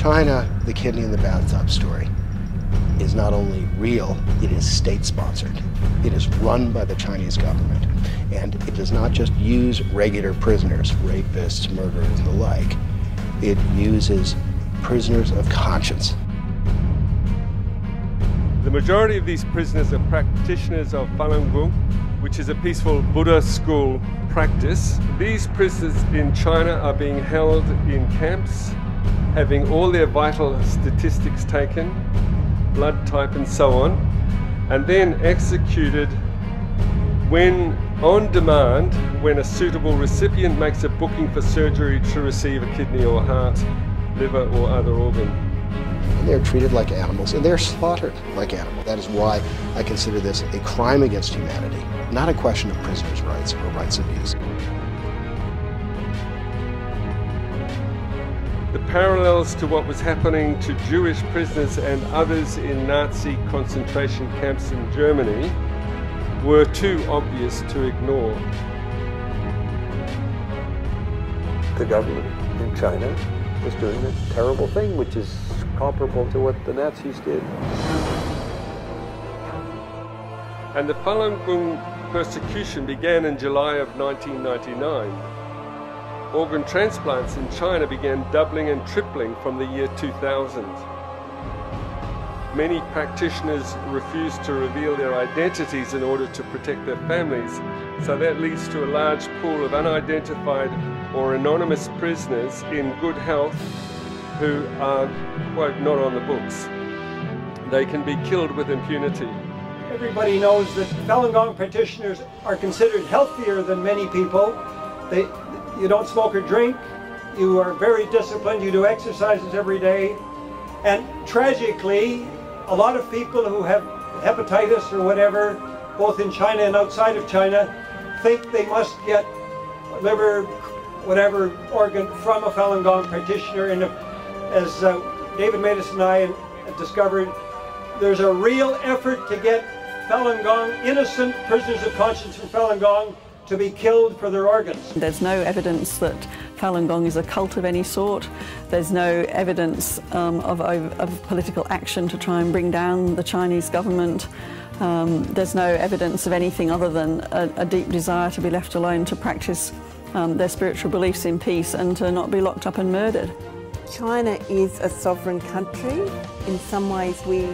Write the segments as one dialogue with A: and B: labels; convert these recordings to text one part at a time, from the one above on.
A: China, the kidney in the bathtub story is not only real, it is state-sponsored. It is run by the Chinese government. And it does not just use regular prisoners, rapists, murderers, and the like. It uses prisoners of conscience.
B: The majority of these prisoners are practitioners of Falun Gong, which is a peaceful Buddha school practice. These prisoners in China are being held in camps, having all their vital statistics taken, blood type and so on, and then executed when on demand, when a suitable recipient makes a booking for surgery to receive a kidney or heart, liver or other organ.
A: And they're treated like animals, and they're slaughtered like animals. That is why I consider this a crime against humanity, not a question of prisoners' rights or rights abuse.
B: The parallels to what was happening to Jewish prisoners and others in Nazi concentration camps in Germany were too obvious to ignore.
C: The government in China was doing a terrible thing, which is comparable to what the Nazis did.
B: And the Falun Gong persecution began in July of 1999. Organ transplants in China began doubling and tripling from the year 2000. Many practitioners refused to reveal their identities in order to protect their families, so that leads to a large pool of unidentified or anonymous prisoners in good health who are, quote, not on the books. They can be killed with impunity.
D: Everybody knows that Falun Gong practitioners are considered healthier than many people. You don't smoke or drink, you are very disciplined, you do exercises every day, and tragically, a lot of people who have hepatitis or whatever, both in China and outside of China, think they must get liver, whatever organ from a Falun Gong practitioner. And as David Matus and I discovered, there's a real effort to get Falun Gong, innocent prisoners of conscience from Falun Gong, to be killed for their organs.
E: There's no evidence that Falun Gong is a cult of any sort. There's no evidence of political action to try and bring down the Chinese government. There's no evidence of anything other than a deep desire to be left alone to practice their spiritual beliefs in peace and to not be locked up and murdered.
F: China is a sovereign country. In some ways we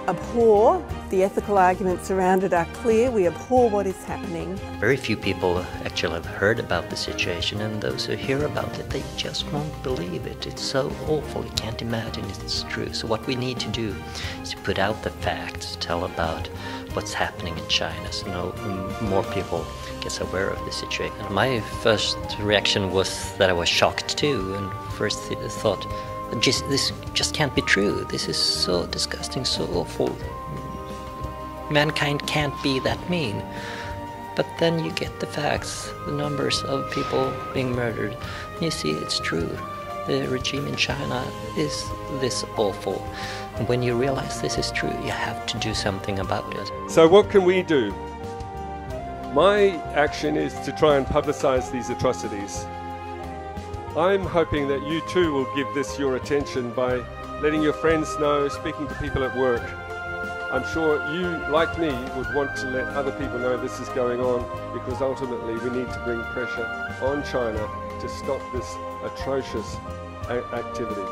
F: abhor, the ethical arguments around it are clear, we abhor what is happening.
G: Very few people actually have heard about the situation, and those who hear about it, they just won't believe it. It's so awful, you can't imagine it's true. So what we need to do is to put out the facts, tell about what's happening in China, so more people get aware of the situation. My first reaction was that I was shocked too, and first thought, this just can't be true. This is so disgusting, so awful. Mankind can't be that mean. But then you get the facts, the numbers of people being murdered, and you see it's true. The regime in China is this awful. And when you realize this is true, you have to do something about it.
B: So what can we do? My action is to try and publicize these atrocities. I'm hoping that you too will give this your attention by letting your friends know, speaking to people at work. I'm sure you, like me, would want to let other people know this is going on, because ultimately we need to bring pressure on China to stop this atrocious activity.